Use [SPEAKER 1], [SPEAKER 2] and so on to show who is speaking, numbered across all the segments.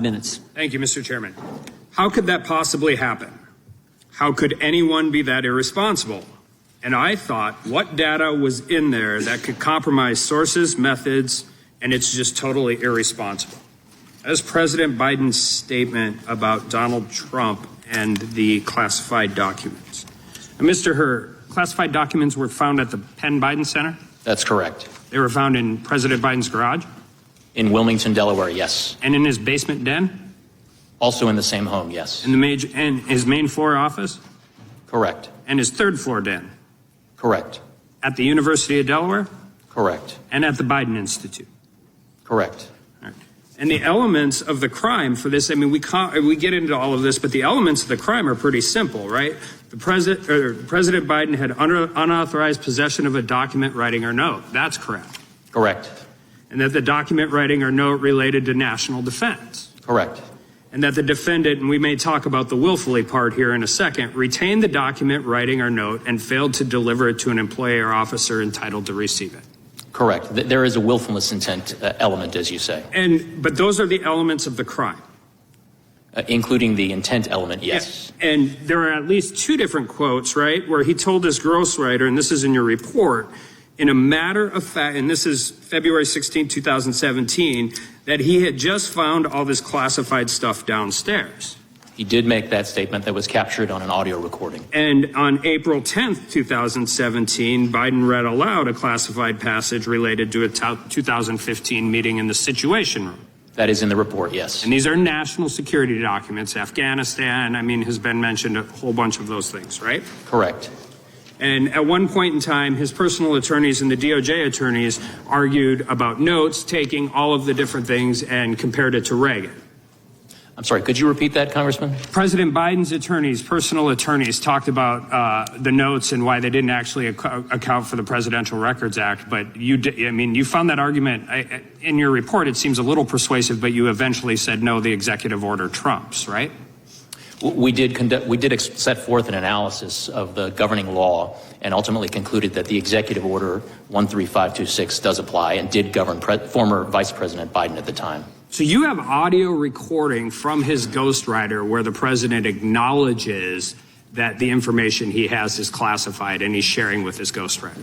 [SPEAKER 1] minutes.
[SPEAKER 2] Thank you, Mr. Chairman. How could that possibly happen? How could anyone be that irresponsible? And I thought, what data was in there that could compromise sources, methods, and it's just totally irresponsible? As President Biden's statement about Donald Trump and the classified documents. And Mr. Hur, classified documents were found at the Penn Biden Center?
[SPEAKER 3] That's correct.
[SPEAKER 2] They were found in President Biden's garage?
[SPEAKER 3] In Wilmington, Delaware, yes.
[SPEAKER 2] And in his basement den?
[SPEAKER 3] Also in the same home, yes.
[SPEAKER 2] In his main floor office?
[SPEAKER 3] Correct.
[SPEAKER 2] And his third floor den?
[SPEAKER 3] Correct.
[SPEAKER 2] At the University of Delaware?
[SPEAKER 3] Correct.
[SPEAKER 2] And at the Biden Institute?
[SPEAKER 3] Correct.
[SPEAKER 2] All right. And the elements of the crime for this, I mean, we get into all of this, but the elements of the crime are pretty simple, right? President Biden had unauthorized possession of a document, writing, or note. That's correct.
[SPEAKER 3] Correct.
[SPEAKER 2] And that the document, writing, or note related to national defense.
[SPEAKER 3] Correct.
[SPEAKER 2] And that the defendant, and we may talk about the willfully part here in a second, retained the document, writing, or note and failed to deliver it to an employee or officer entitled to receive it.
[SPEAKER 3] Correct. There is a willfulness intent element, as you say.
[SPEAKER 2] But those are the elements of the crime.
[SPEAKER 3] Including the intent element, yes.
[SPEAKER 2] Yeah. And there are at least two different quotes, right, where he told his ghostwriter, and this is in your report, in a matter of fact, and this is February 16, 2017, that he had just found all this classified stuff downstairs.
[SPEAKER 3] He did make that statement that was captured on an audio recording.
[SPEAKER 2] And on April 10th, 2017, Biden read aloud a classified passage related to a 2015 meeting in the Situation Room.
[SPEAKER 3] That is in the report, yes.
[SPEAKER 2] And these are national security documents. Afghanistan, I mean, has been mentioned, a whole bunch of those things, right?
[SPEAKER 3] Correct.
[SPEAKER 2] And at one point in time, his personal attorneys and the DOJ attorneys argued about notes, taking all of the different things and compared it to Reagan.
[SPEAKER 3] I'm sorry, could you repeat that, Congressman?
[SPEAKER 2] President Biden's attorneys, personal attorneys, talked about the notes and why they didn't actually account for the Presidential Records Act. But you found that argument in your report. It seems a little persuasive, but you eventually said, no, the executive order trumps, right?
[SPEAKER 3] We did set forth an analysis of the governing law and ultimately concluded that the executive order 13526 does apply and did govern former Vice President Biden at the time.
[SPEAKER 2] So you have audio recording from his ghostwriter where the president acknowledges that the information he has is classified and he's sharing with his ghostwriter.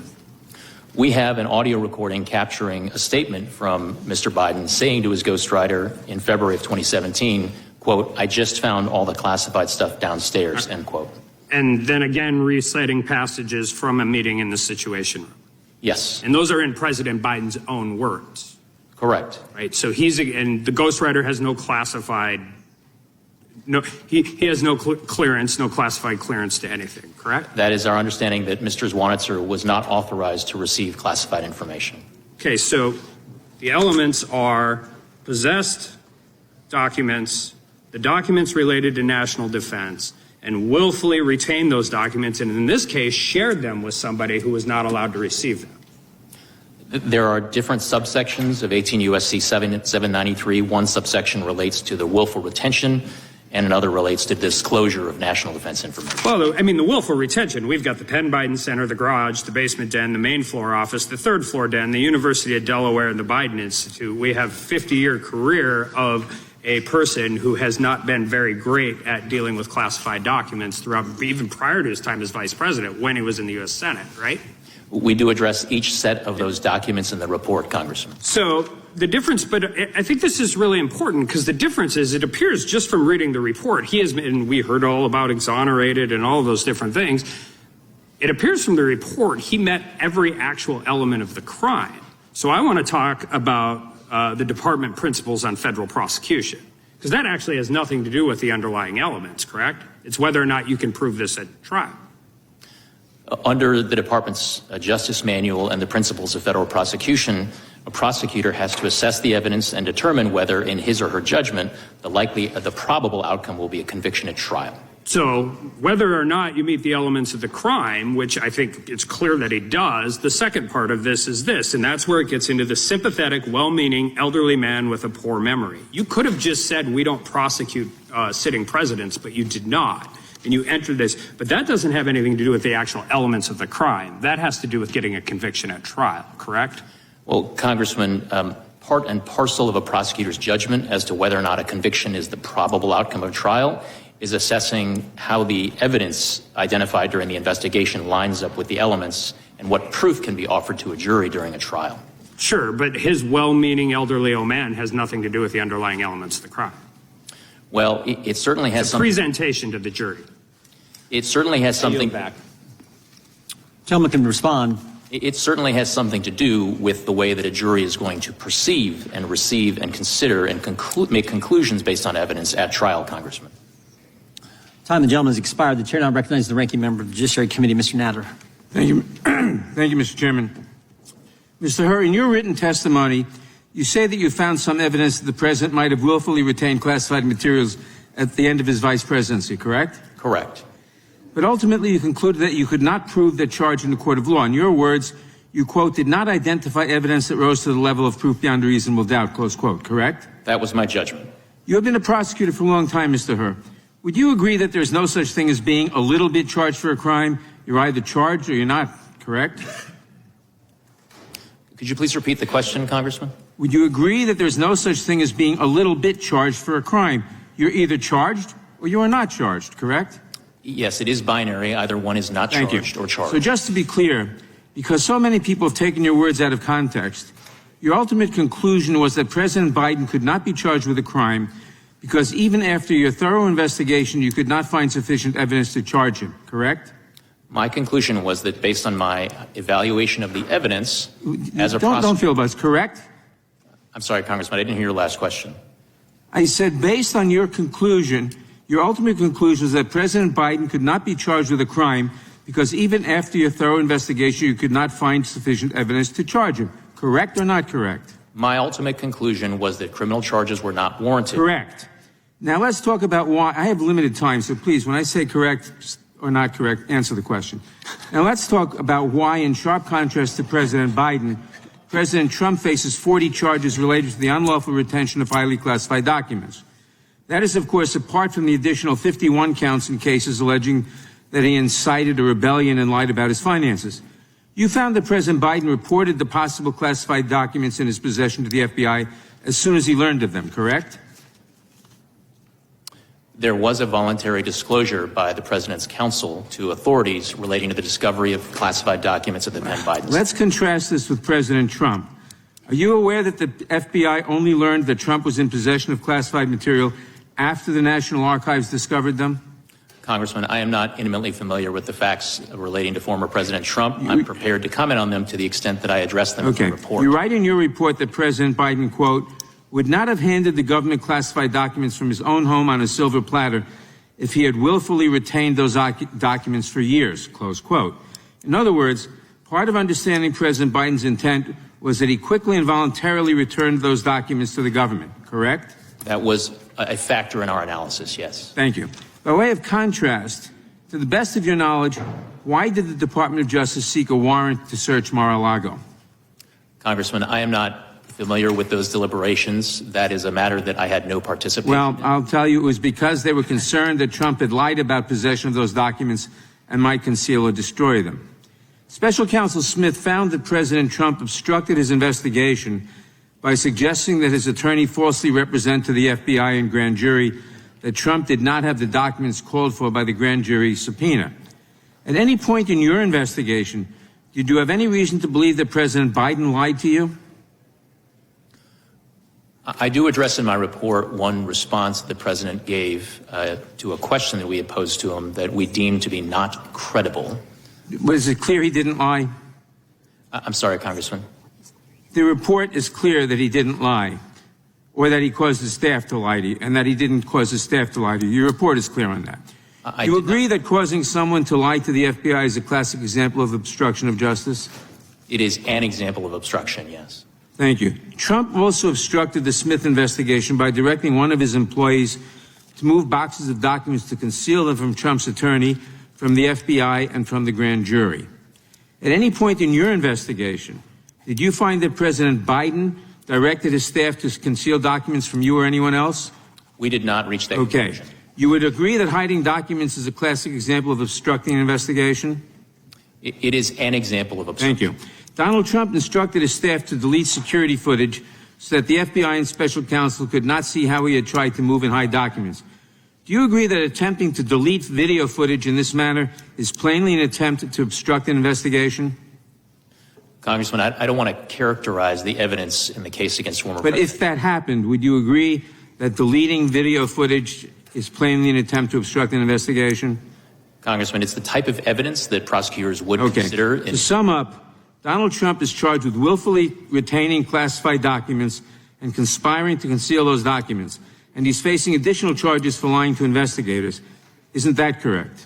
[SPEAKER 3] We have an audio recording capturing a statement from Mr. Biden saying to his ghostwriter in February of 2017, quote, "I just found all the classified stuff downstairs," end quote. And
[SPEAKER 2] then again reciting passages from a meeting in the Situation Room.
[SPEAKER 3] Yes.
[SPEAKER 2] And those are in President Biden's own words.
[SPEAKER 3] Correct.
[SPEAKER 2] Right. So and the ghostwriter has no classified, he has no clearance, no classified clearance to anything, correct?
[SPEAKER 3] That is our understanding, that Mr. Zwanitzer was not authorized to receive classified information.
[SPEAKER 2] Okay, so the elements are possessed documents, the documents related to national defense, and willfully retained those documents, and in this case, shared them with somebody who was not allowed to receive them.
[SPEAKER 3] There are different subsections of 18 U.S.C. 793. One subsection relates to the willful retention, and another relates to disclosure of national defense information.
[SPEAKER 2] Well, I mean, the willful retention, we've got the Penn Biden Center, the garage, the basement den, the main floor office, the third floor den, the University of Delaware, and the Biden Institute. We have a 50-year career of a person who has not been very great at dealing with classified documents throughout, even prior to his time as vice president, when he was in the U.S. Senate, right?
[SPEAKER 3] We do address each set of those documents in the report, Congressman.
[SPEAKER 2] So the difference, but I think this is really important because the difference is it appears just from reading the report, he has been, we heard all about exonerated and all of those different things. It appears from the report he met every actual element of the crime. So I want to talk about the department principles on federal prosecution, because that actually has nothing to do with the underlying elements, correct? It's whether or not you can prove this at trial.
[SPEAKER 3] Under the department's justice manual and the principles of federal prosecution, a prosecutor has to assess the evidence and determine whether, in his or her judgment, the probable outcome will be a conviction at trial.
[SPEAKER 2] So whether or not you meet the elements of the crime, which I think it's clear that he does, the second part of this is this, and that's where it gets into the sympathetic, well-meaning elderly man with a poor memory. You could have just said we don't prosecute sitting presidents, but you did not. And you entered this, but that doesn't have anything to do with the actual elements of the crime. That has to do with getting a conviction at trial, correct?
[SPEAKER 3] Well, Congressman, part and parcel of a prosecutor's judgment as to whether or not a conviction is the probable outcome of trial is assessing how the evidence identified during the investigation lines up with the elements and what proof can be offered to a jury during a trial.
[SPEAKER 2] Sure, but his well-meaning elderly old man has nothing to do with the underlying elements of the crime.
[SPEAKER 3] Well, it certainly has
[SPEAKER 2] It's a presentation to the jury.
[SPEAKER 3] It certainly has something.
[SPEAKER 2] Back.
[SPEAKER 1] Gentleman can respond.
[SPEAKER 3] It certainly has something to do with the way that a jury is going to perceive and receive and consider and make conclusions based on evidence at trial, Congressman.
[SPEAKER 1] Time the gentleman has expired. The chair now recognizes the ranking member of the Judiciary Committee, Mr. Natter.
[SPEAKER 4] Thank you. Thank you, Mr. Chairman. Mr. Hur, in your written testimony, you say that you found some evidence that the president might have willfully retained classified materials at the end of his vice presidency, correct?
[SPEAKER 3] Correct.
[SPEAKER 4] But ultimately, you concluded that you could not prove that charge in the court of law. In your words, you, quote, did not identify evidence that rose to the level of proof beyond a reasonable doubt, close quote, correct?
[SPEAKER 3] That was my judgment.
[SPEAKER 4] You have been a prosecutor for a long time, Mr. Hur. Would you agree that there's no such thing as being a little bit charged for a crime? You're either charged or you're not, correct?
[SPEAKER 3] Could you please repeat the question, Congressman?
[SPEAKER 4] Would you agree that there's no such thing as being a little bit charged for a crime? You're either charged or you are not charged, correct?
[SPEAKER 3] Yes, it is binary. Either one is not charged or charged.
[SPEAKER 4] So just to be clear, because so many people have taken your words out of context, your ultimate conclusion was that President Biden could not be charged with a crime because even after your thorough investigation, you could not find sufficient evidence to charge him, correct?
[SPEAKER 3] My conclusion was that based on my evaluation of the evidence as a prosecutor...
[SPEAKER 4] Don't feel about it, correct?
[SPEAKER 3] I'm sorry, Congressman, I didn't hear your last question.
[SPEAKER 4] I said based on your conclusion, your ultimate conclusion is that President Biden could not be charged with a crime because even after your thorough investigation, you could not find sufficient evidence to charge him. Correct or not correct?
[SPEAKER 3] My ultimate conclusion was that criminal charges were not warranted.
[SPEAKER 4] Correct. Now let's talk about why. I have limited time, so please, when I say correct or not correct, answer the question. Now let's talk about why, in sharp contrast to President Biden, President Trump faces 40 charges related to the unlawful retention of highly classified documents. That is, of course, apart from the additional 51 counts in cases alleging that he incited a rebellion and lied about his finances. You found that President Biden reported the possible classified documents in his possession to the FBI as soon as he learned of them, correct?
[SPEAKER 3] There was a voluntary disclosure by the President's counsel to authorities relating to the discovery of classified documents at the Penn Biden.
[SPEAKER 4] Let's contrast this with President Trump. Are you aware that the FBI only learned that Trump was in possession of classified material after the National Archives discovered them?
[SPEAKER 3] Congressman, I am not intimately familiar with the facts relating to former President Trump. I'm prepared to comment on them to the extent that I address them in the report.
[SPEAKER 4] You write in your report that President Biden, quote, would not have handed the government classified documents from his own home on a silver platter if he had willfully retained those documents for years, close quote. In other words, part of understanding President Biden's intent was that he quickly and voluntarily returned those documents to the government, correct?
[SPEAKER 3] That was a factor in our analysis, yes.
[SPEAKER 4] Thank you. By way of contrast, to the best of your knowledge, why did the Department of Justice seek a warrant to search Mar-a-Lago?
[SPEAKER 3] Congressman, I am not familiar with those deliberations. That is a matter that I had no participation in.
[SPEAKER 4] Well, I'll tell you, it was because they were concerned that Trump had lied about possession of those documents and might conceal or destroy them. Special Counsel Smith found that President Trump obstructed his investigation by suggesting that his attorney falsely represent to the FBI and grand jury that Trump did not have the documents called for by the grand jury subpoena. At any point in your investigation, did you have any reason to believe that President Biden lied to you?
[SPEAKER 3] I do address in my report one response the President gave to a question that we had posed to him that we deemed to be not credible.
[SPEAKER 4] Was it clear he didn't lie?
[SPEAKER 3] I'm sorry, Congressman.
[SPEAKER 4] The report is clear that he didn't lie, or that he caused his staff to lie to you, and that he didn't cause his staff to lie to you. Your report is clear on that. You agree that causing someone to lie to the FBI is a classic example of obstruction of justice?
[SPEAKER 3] It is an example of obstruction, yes.
[SPEAKER 4] Thank you. Trump also obstructed the Smith investigation by directing one of his employees to move boxes of documents to conceal them from Trump's attorney, from the FBI, and from the grand jury. At any point in your investigation, did you find that President Biden directed his staff to conceal documents from you or anyone else?
[SPEAKER 3] We did not reach that conclusion.
[SPEAKER 4] You would agree that hiding documents is a classic example of obstructing an investigation?
[SPEAKER 3] It is an example of obstruction.
[SPEAKER 4] Thank you. Donald Trump instructed his staff to delete security footage so that the FBI and special counsel could not see how he had tried to move and hide documents. Do you agree that attempting to delete video footage in this manner is plainly an attempt to obstruct an investigation?
[SPEAKER 3] Congressman, I don't want to characterize the evidence in the case against former
[SPEAKER 4] But
[SPEAKER 3] President.
[SPEAKER 4] if that happened, would you agree that deleting video footage is plainly an attempt to obstruct an investigation?
[SPEAKER 3] Congressman, it's the type of evidence that prosecutors would consider.
[SPEAKER 4] To sum up, Donald Trump is charged with willfully retaining classified documents and conspiring to conceal those documents, and he's facing additional charges for lying to investigators. Isn't that correct?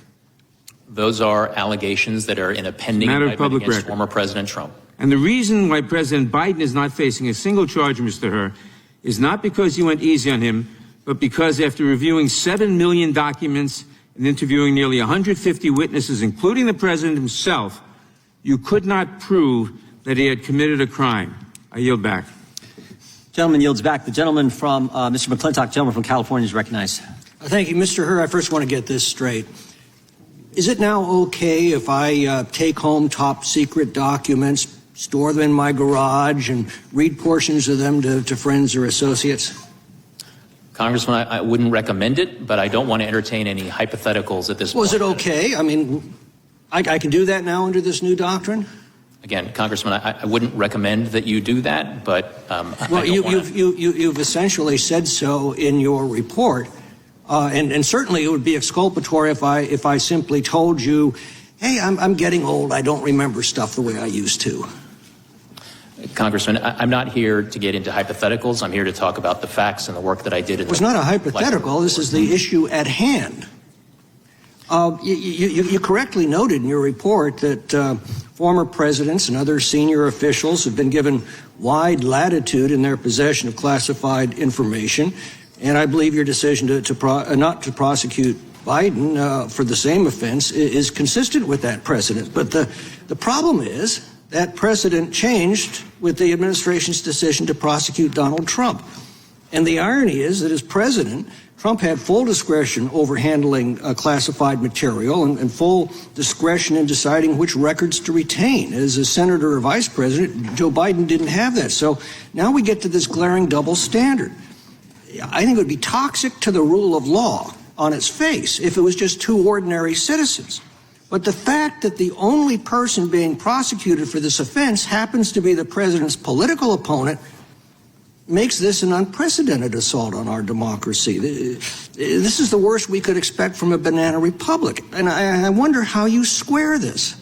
[SPEAKER 3] Those are allegations that are in a pending indictment against former President Trump.
[SPEAKER 4] And the reason why President Biden is not facing a single charge, Mr. Herr, is not because you went easy on him, but because after reviewing 7 million documents and interviewing nearly 150 witnesses, including the president himself, you could not prove that he had committed a crime. I yield back.
[SPEAKER 1] Gentleman yields back. The gentleman from Mr. McClintock, gentleman from California, is recognized.
[SPEAKER 5] Thank you, Mr. Herr. I first want to get this straight. Is it now okay if I take home top secret documents, store them in my garage, and read portions of them to friends or associates?
[SPEAKER 3] Congressman, I wouldn't recommend it, but I don't want to entertain any hypotheticals at this point.
[SPEAKER 5] Was it okay? I mean, I can do that now under this new doctrine?
[SPEAKER 3] Again, Congressman, I wouldn't recommend that you do that, but
[SPEAKER 5] well, you've essentially said so in your report, and certainly it would be exculpatory if I simply told you, hey, I'm getting old, I don't remember stuff the way I used to.
[SPEAKER 3] Congressman, I'm not here to get into hypotheticals. I'm here to talk about the facts and the work that I did. It
[SPEAKER 5] was not a hypothetical. This is the issue at hand. You correctly noted in your report that former presidents and other senior officials have been given wide latitude in their possession of classified information, and I believe your decision not to prosecute Biden for the same offense is consistent with that precedent. But the problem is that precedent changed with the administration's decision to prosecute Donald Trump. And the irony is that as president, Trump had full discretion over handling classified material and full discretion in deciding which records to retain. As a senator or vice president, Joe Biden didn't have that. So now we get to this glaring double standard. I think it would be toxic to the rule of law on its face if it was just two ordinary citizens. But the fact that the only person being prosecuted for this offense happens to be the president's political opponent makes this an unprecedented assault on our democracy. This is the worst we could expect from a banana republic. And I wonder how you square this.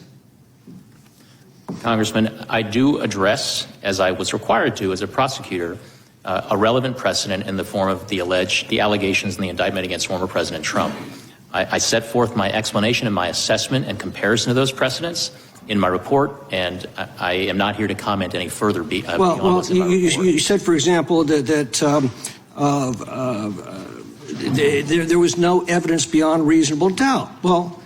[SPEAKER 3] Congressman, I do address, as I was required to as a prosecutor, a relevant precedent in the form of the allegations in the indictment against former President Trump. I set forth my explanation and my assessment and comparison of those precedents in my report, and I am not here to comment any further beyond what's in my report.
[SPEAKER 5] You said, for example, that there was no evidence beyond reasonable doubt. Well,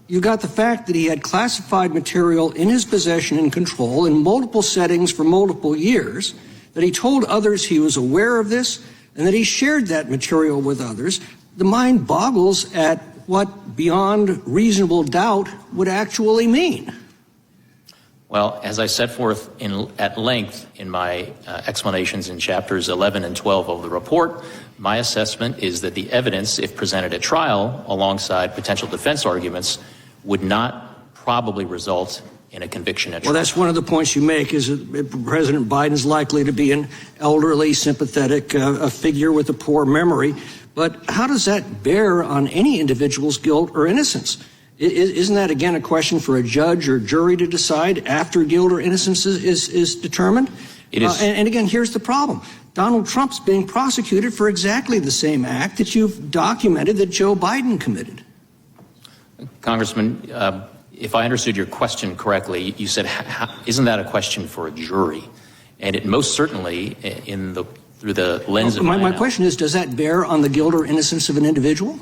[SPEAKER 5] you got the fact that he had classified material in his possession and control in multiple settings for multiple years, that he told others he was aware of this, and that he shared that material with others. The mind boggles at what beyond reasonable doubt would actually mean.
[SPEAKER 3] Well, as I set forth at length in my explanations in chapters 11 and 12 of the report, my assessment is that the evidence, if presented at trial alongside potential defense arguments, would not probably result in a conviction at trial.
[SPEAKER 5] Well, that's one of the points you make, is that President Biden's likely to be an elderly, sympathetic figure with a poor memory. But how does that bear on any individual's guilt or innocence? Isn't that, again, a question for a judge or jury to decide after guilt or innocence is determined?
[SPEAKER 3] It is.
[SPEAKER 5] And again, here's the problem. Donald Trump's being prosecuted for exactly the same act that you've documented that Joe Biden committed.
[SPEAKER 3] Congressman, if I understood your question correctly, you said, isn't that a question for a jury? And it most certainly, through the lens of
[SPEAKER 5] my question is, does that bear on the guilt or innocence of an individual?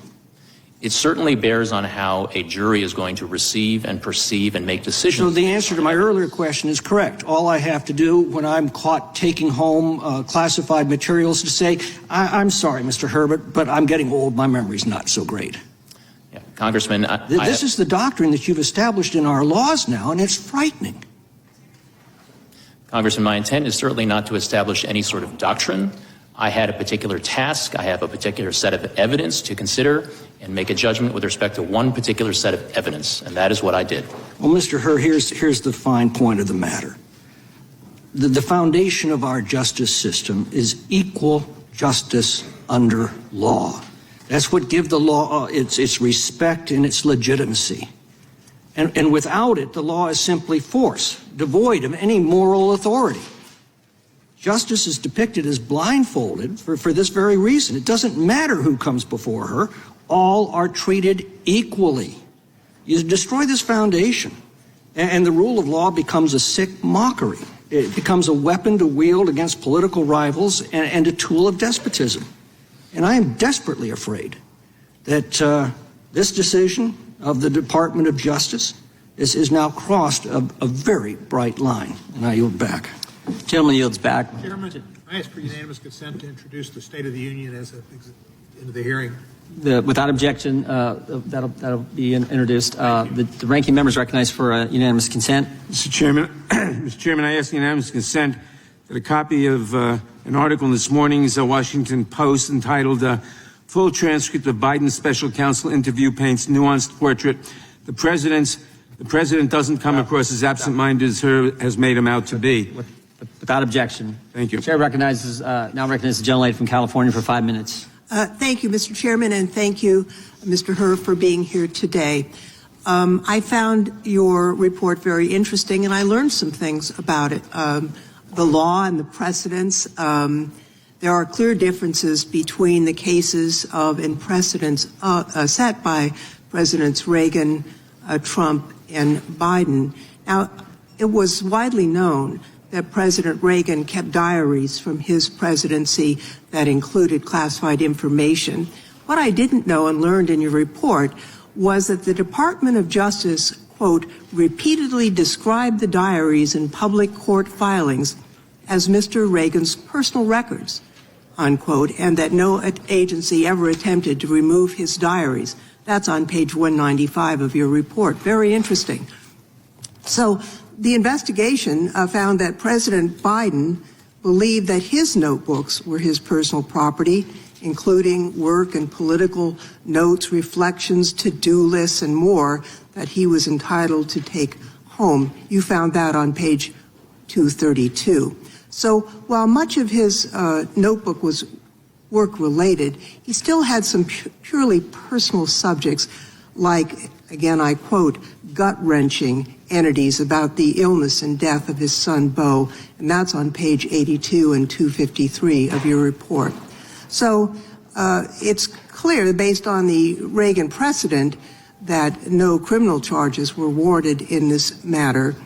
[SPEAKER 3] It certainly bears on how a jury is going to receive and perceive and make decisions.
[SPEAKER 5] So the answer to my earlier question is correct. All I have to do when I'm caught taking home classified materials to say, I'm sorry, Mr. Herbert, but I'm getting old. My memory's not so great.
[SPEAKER 3] Yeah, Congressman,
[SPEAKER 5] this is the doctrine that you've established in our laws now, and it's frightening.
[SPEAKER 3] Congressman, my intent is certainly not to establish any sort of doctrine. I had a particular task. I have a particular set of evidence to consider and make a judgment with respect to one particular set of evidence, and that is what I did.
[SPEAKER 5] Well, Mr. Herr, here's the fine point of the matter. The foundation of our justice system is equal justice under law. That's what gives the law its respect and its legitimacy. And without it, the law is simply force, devoid of any moral authority. Justice is depicted as blindfolded for this very reason. It doesn't matter who comes before her. All are treated equally. You destroy this foundation, and the rule of law becomes a sick mockery. It becomes a weapon to wield against political rivals and a tool of despotism. And I am desperately afraid that this decision of the Department of Justice is now crossed a very bright line. And I yield back.
[SPEAKER 1] Gentleman yields back.
[SPEAKER 6] Chairman, I ask for unanimous consent to introduce the State of the Union as into the hearing.
[SPEAKER 1] Without objection, that'll be introduced. The ranking member is recognized for unanimous consent.
[SPEAKER 4] Mr. Chairman, I ask unanimous consent that a copy of an article in this morning's Washington Post entitled "Full Transcript of Biden's Special Counsel Interview Paints Nuanced Portrait. The President doesn't come across as absent-minded as her has made him out to be."
[SPEAKER 1] Without objection.
[SPEAKER 4] Thank you.
[SPEAKER 1] Chair now recognizes the gentlelady from California for 5 minutes.
[SPEAKER 7] Thank you, Mr. Chairman, and thank you, Mr. Herr, for being here today. I found your report very interesting, and I learned some things about it. The law and the precedents. There are clear differences between the cases and precedents set by Presidents Reagan, Trump, and Biden. Now, it was widely known that President Reagan kept diaries from his presidency that included classified information. What I didn't know and learned in your report was that the Department of Justice, quote, repeatedly described the diaries in public court filings as Mr. Reagan's personal records, unquote, and that no agency ever attempted to remove his diaries. That's on page 195 of your report. Very interesting. So the investigation found that President Biden believed that his notebooks were his personal property, including work and political notes, reflections, to-do lists, and more that he was entitled to take home. You found that on page 232. So while much of his notebook was work-related, he still had some purely personal subjects like, again, I quote, gut-wrenching entities about the illness and death of his son, Beau, and that's on page 82 and 253 of your report. So it's clear, based on the Reagan precedent, that no criminal charges were warranted in this matter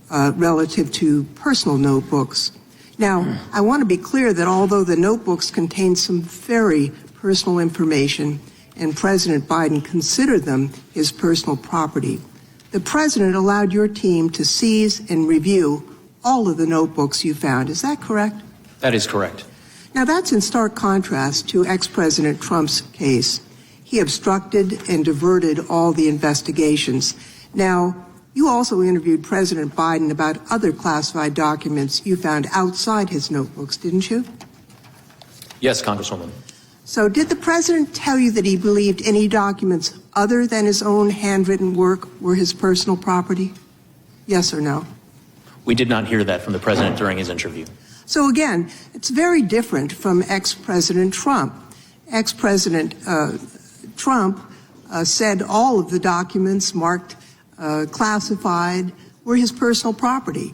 [SPEAKER 7] relative to personal notebooks. Now, I want to be clear that although the notebooks contain some very personal information and President Biden considered them his personal property, the President allowed your team to seize and review all of the notebooks you found. Is that correct?
[SPEAKER 3] That is correct.
[SPEAKER 7] Now, that's in stark contrast to ex-President Trump's case. He obstructed and diverted all the investigations. Now, you also interviewed President Biden about other classified documents you found outside his notebooks, didn't you?
[SPEAKER 3] Yes, Congresswoman.
[SPEAKER 7] So did the President tell you that he believed any documents other than his own handwritten work were his personal property? Yes or no?
[SPEAKER 3] We did not hear that from the President during his interview.
[SPEAKER 7] So again, it's very different from ex-President Trump. Ex-President Trump said all of the documents marked classified were his personal property.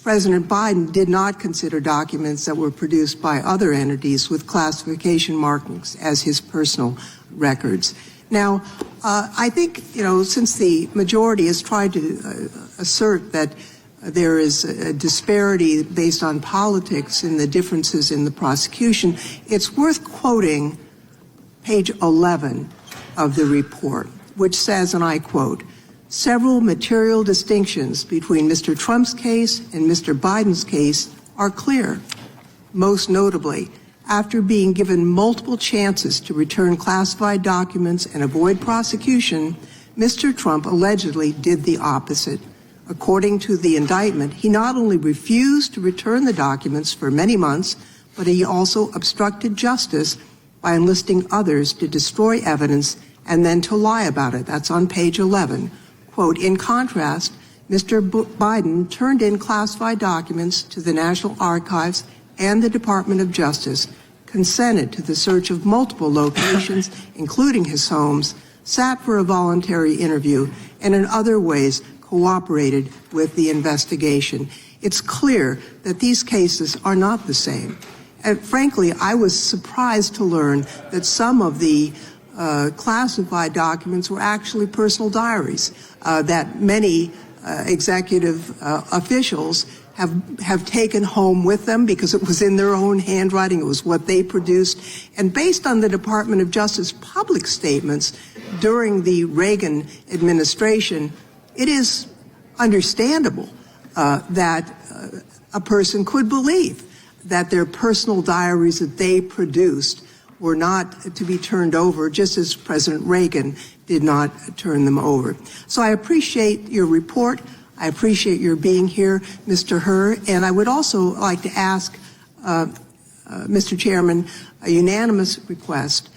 [SPEAKER 7] President Biden did not consider documents that were produced by other entities with classification markings as his personal records. Now, I think, since the majority has tried to assert that there is a disparity based on politics in the differences in the prosecution, it's worth quoting page 11 of the report, which says, and I quote, "Several material distinctions between Mr. Trump's case and Mr. Biden's case are clear. Most notably, after being given multiple chances to return classified documents and avoid prosecution, Mr. Trump allegedly did the opposite. According to the indictment, he not only refused to return the documents for many months, but he also obstructed justice by enlisting others to destroy evidence and then to lie about it. That's on page 11. Quote, in contrast, Mr. Biden turned in classified documents to the National Archives and the Department of Justice, consented to the search of multiple locations, including his homes, sat for a voluntary interview, and in other ways cooperated with the investigation. It's clear that these cases are not the same. And frankly, I was surprised to learn that some of the classified documents were actually personal diaries, that many executive officials have taken home with them because it was in their own handwriting. It was what they produced. And based on the Department of Justice public statements during the Reagan administration, it is understandable that a person could believe that their personal diaries that they produced were not to be turned over, just as President Reagan did not turn them over. So I appreciate your report. I appreciate your being here, Mr. Herr, and I would also like to ask, Mr. Chairman, a unanimous request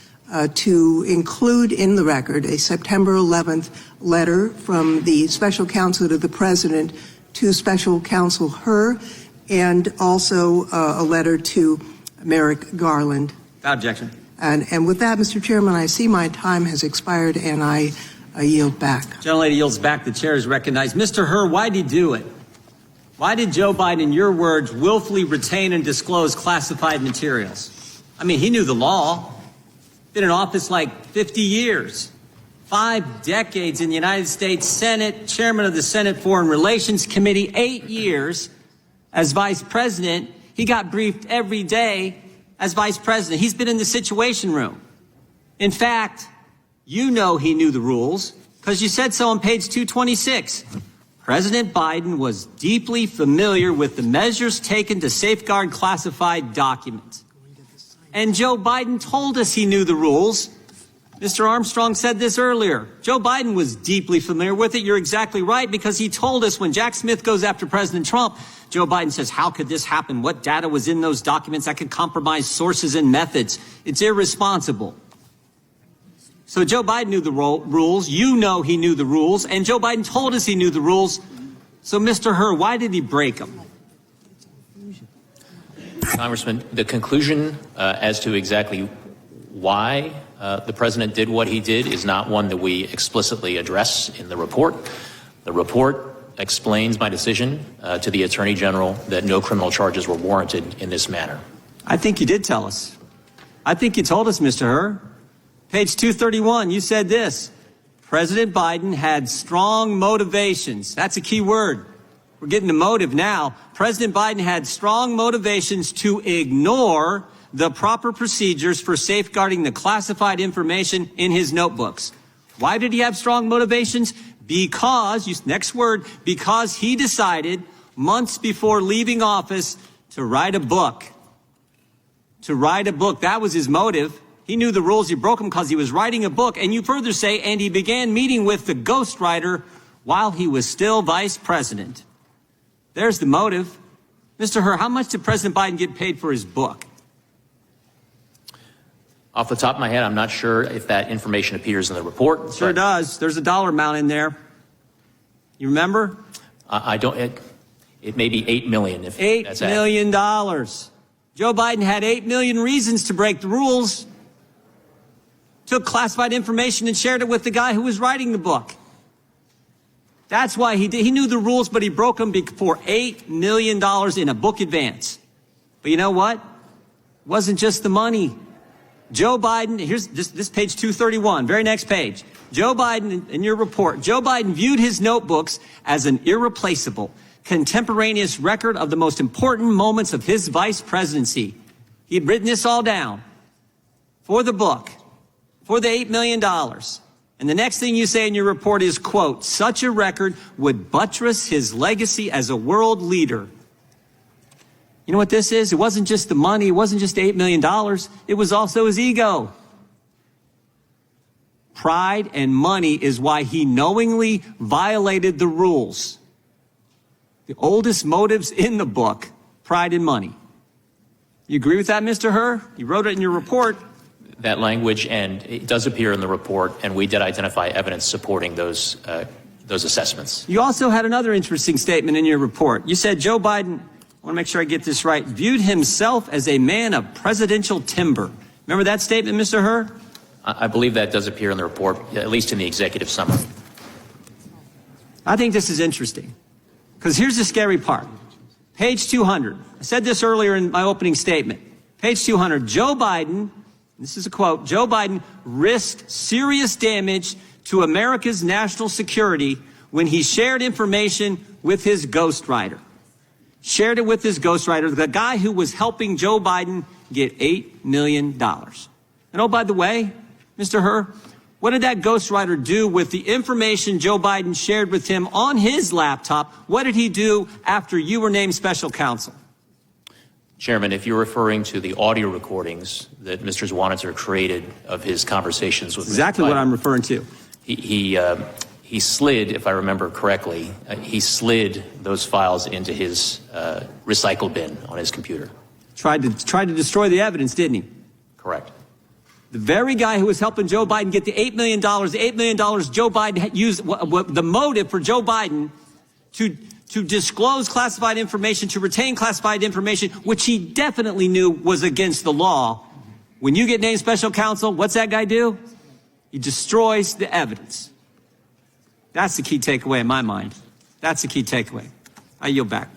[SPEAKER 7] to include in the record a September 11th letter from the Special Counsel to the President to Special Counsel Herr, and also a letter to Merrick Garland.
[SPEAKER 1] Without objection.
[SPEAKER 7] And with that, Mr. Chairman, I see my time has expired, and I yield back.
[SPEAKER 1] Gentlelady yields back. The chair is recognized. Mr. Herr, why did he do it? Why did Joe Biden, in your words, willfully retain and disclose classified materials? I mean, he knew the law. Been in office like 50 years. 5 decades in the United States Senate, chairman of the Senate Foreign Relations Committee, 8 years as vice president. He got briefed every day as vice president. He's been in the Situation Room. In fact, you know he knew the rules because you said so on page 226. President Biden was deeply familiar with the measures taken to safeguard classified documents. And Joe Biden told us he knew the rules. Mr. Armstrong said this earlier. Joe Biden was deeply familiar with it. You're exactly right, because he told us when Jack Smith goes after President Trump, Joe Biden says, how could this happen? What data was in those documents that could compromise sources and methods? It's irresponsible. So Joe Biden knew the rules. You know he knew the rules. And Joe Biden told us he knew the rules. So, Mr. Herr, why did he break them?
[SPEAKER 3] Congressman, the conclusion as to exactly why the president did what he did is not one that we explicitly address in the report. The report explains my decision to the Attorney General that no criminal charges were warranted in this manner.
[SPEAKER 1] I think you did tell us. I think you told us, Mr. Herr. Page 231, you said this. President Biden had strong motivations. That's a key word. We're getting to motive now. President Biden had strong motivations to ignore the proper procedures for safeguarding the classified information in his notebooks. Why did he have strong motivations? Because, next word, because he decided months before leaving office to write a book. To write a book. That was his motive. He knew the rules. He broke them because he was writing a book. And you further say, and he began meeting with the ghostwriter while he was still vice president. There's the motive. Mr. Herr, how much did President Biden get paid for his book?
[SPEAKER 3] Off the top of my head, I'm not sure if that information appears in the report.
[SPEAKER 1] Sure does. There's a dollar amount in there. You remember?
[SPEAKER 3] I don't. It may be $8 million. If that's
[SPEAKER 1] $8 million. Joe Biden had 8 million reasons to break the rules. Took classified information and shared it with the guy who was writing the book. That's why he did. He knew the rules, but he broke them for $8 million in a book advance. But you know what? It wasn't just the money. Joe Biden, here's this page 231, very next page. Joe Biden, in your report, Joe Biden viewed his notebooks as an irreplaceable, contemporaneous record of the most important moments of his vice presidency. He had written this all down for the book, for the $8 million. And the next thing you say in your report is, quote, such a record would buttress his legacy as a world leader. You know what this is? It wasn't just the money. It wasn't just $8 million. It was also his ego. Pride and money is why he knowingly violated the rules. The oldest motives in the book, pride and money. You agree with that, Mr. Herr? You wrote it in your report.
[SPEAKER 3] That language, and it does appear in the report, and we did identify evidence supporting those assessments.
[SPEAKER 1] You also had another interesting statement in your report. You said Joe Biden, I want to make sure I get this right, viewed himself as a man of presidential timber. Remember that statement, Mr. Herr?
[SPEAKER 3] I believe that does appear in the report, at least in the executive summary.
[SPEAKER 1] I think this is interesting, because here's the scary part. Page 200. I said this earlier in my opening statement. Page 200. Joe Biden, this is a quote, Joe Biden risked serious damage to America's national security when he shared information with his ghostwriter. Shared it with his ghostwriter, the guy who was helping Joe Biden get $8 million. And oh, by the way, Mr. Herr, what did that ghostwriter do with the information Joe Biden shared with him on his laptop? What did he do after you were named special counsel?
[SPEAKER 3] Chairman, if you're referring to the audio recordings that Mr. Zwanitzer created of his conversations with
[SPEAKER 1] exactly
[SPEAKER 3] Mr. Biden,
[SPEAKER 1] what I'm referring to.
[SPEAKER 3] He slid, if I remember correctly, he slid those files into his recycle bin on his computer. Tried
[SPEAKER 1] to destroy the evidence, didn't he?
[SPEAKER 3] Correct.
[SPEAKER 1] The very guy who was helping Joe Biden get the $8 million, Joe Biden had used the motive for Joe Biden to disclose classified information, to retain classified information, which he definitely knew was against the law. When you get named special counsel, what's that guy do? He destroys the evidence. That's the key takeaway in my mind. That's the key takeaway. I yield back.